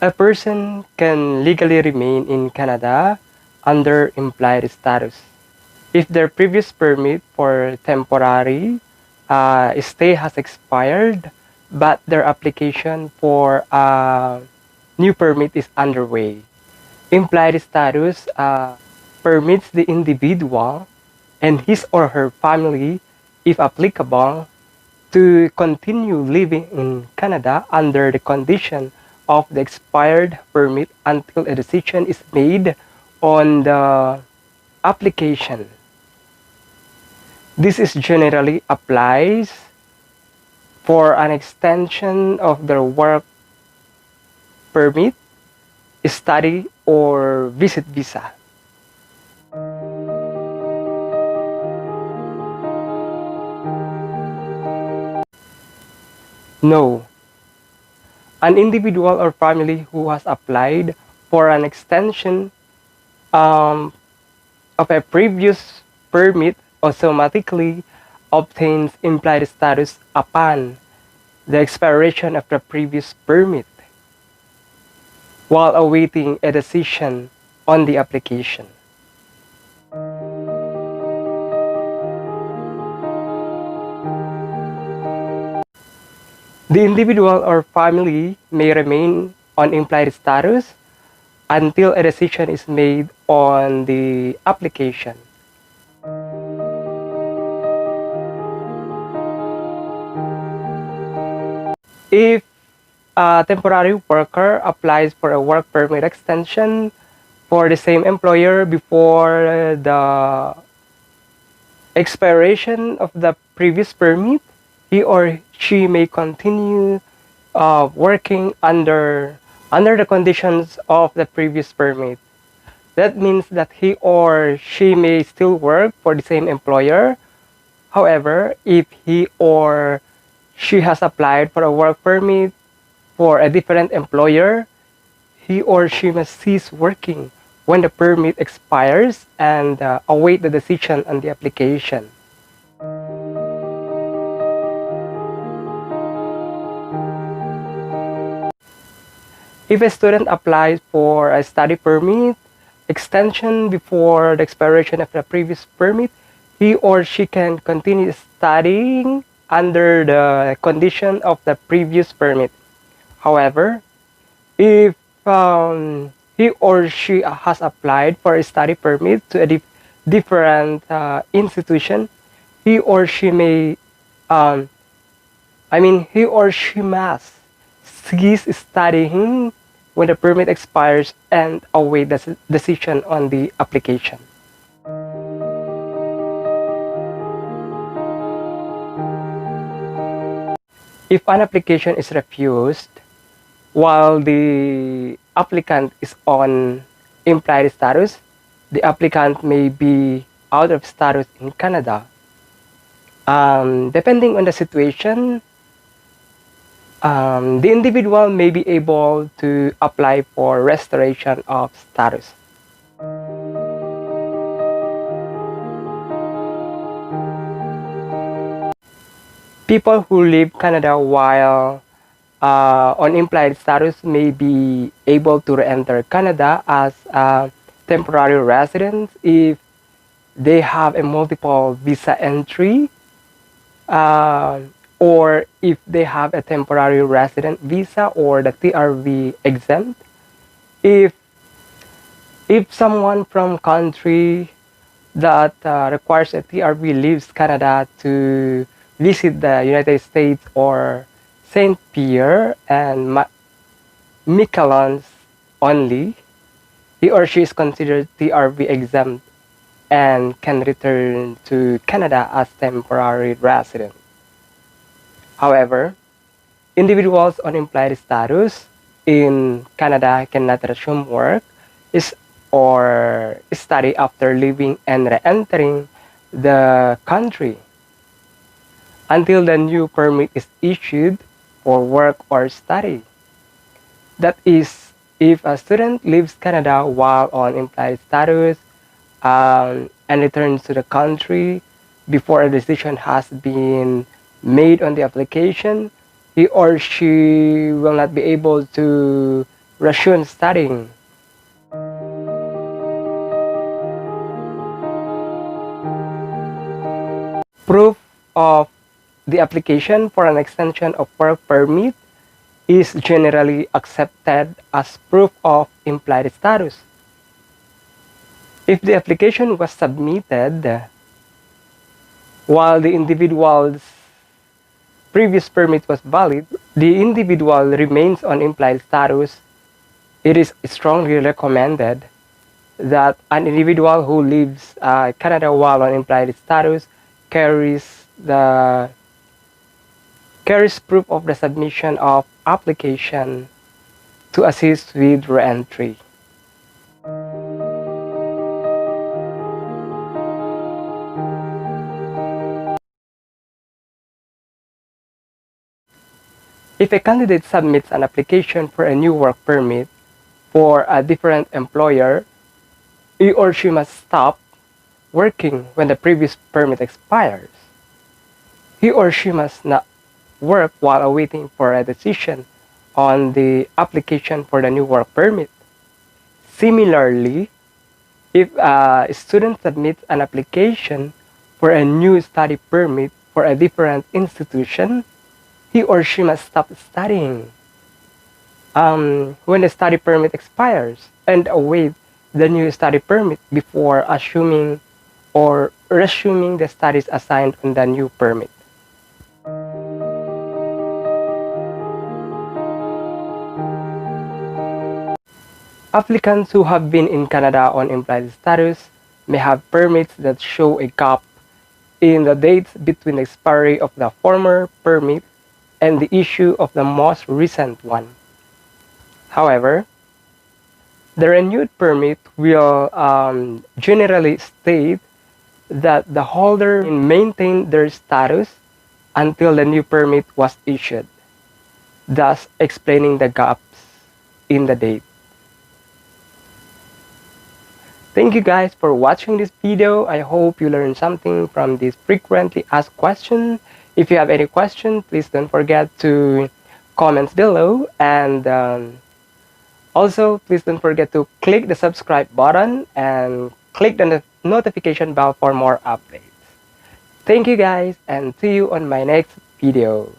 A person can legally remain in Canada under implied status if their previous permit for temporary stay has expired, but their application for a new permit is underway. Implied status permits the individual and his or her family, if applicable, to continue living in Canada under the condition of the expired permit until a decision is made on the application. This is generally applies for an extension of their work permit, study, or visit visa. No, an individual or family who has applied for an extension um, of a previous permit automatically obtains implied status upon the expiration of the previous permit while awaiting a decision on the application. The individual or family may remain on implied status until a decision is made on the application. If a temporary worker applies for a work permit extension for the same employer before the expiration of the previous permit, he or she may continue working under the conditions of the previous permit. That means that he or she may still work for the same employer. However, if he or she has applied for a work permit for a different employer, he or she must cease working when the permit expires and await the decision on the application. If a student applies for a study permit extension before the expiration of the previous permit, he or she can continue studying under the condition of the previous permit. However, if he or she has applied for a study permit to a different institution, he or she may, he or she must cease studying when the permit expires and await the decision on the application. If an application is refused while the applicant is on implied status, the applicant may be out of status in Canada. Depending on the situation, the individual may be able to apply for restoration of status. People who leave Canada while on implied status may be able to re-enter Canada as temporary residents if they have a multiple visa entry or if they have a temporary resident visa or the TRV exempt. If someone from country that requires a TRV leaves Canada to visit the United States or St. Pierre and Miquelons only, he or she is considered TRV exempt and can return to Canada as temporary resident. However, individuals on implied status in Canada cannot resume work or study after leaving and re-entering the country until the new permit is issued for work or study. That is, if a student leaves Canada while on implied status and returns to the country before a decision has been made on the application, he or she will not be able to resume studying. Proof of the application for an extension of work permit is generally accepted as proof of implied status. If the application was submitted while the individual's previous permit was valid, the individual remains on implied status. It is strongly recommended that an individual who leaves Canada while on implied status carries the carries proof of the submission of application to assist with re-entry. If a candidate submits an application for a new work permit for a different employer, he or she must stop working when the previous permit expires. He or she must not work while awaiting for a decision on the application for the new work permit. Similarly, if a student submits an application for a new study permit for a different institution, he or she must stop studying when the study permit expires and await the new study permit before assuming or resuming the studies assigned on the new permit. Applicants who have been in Canada on implied status may have permits that show a gap in the dates between the expiry of the former permit and the issue of the most recent one. However, the renewed permit will generally state that the holder maintained their status until the new permit was issued, thus explaining the gaps in the date. Thank you guys for watching this video. I hope you learned something from this frequently asked question. If you have any question, please don't forget to comment below, and also please don't forget to click the subscribe button and click the notification bell for more updates. Thank you guys, and see you on my next video.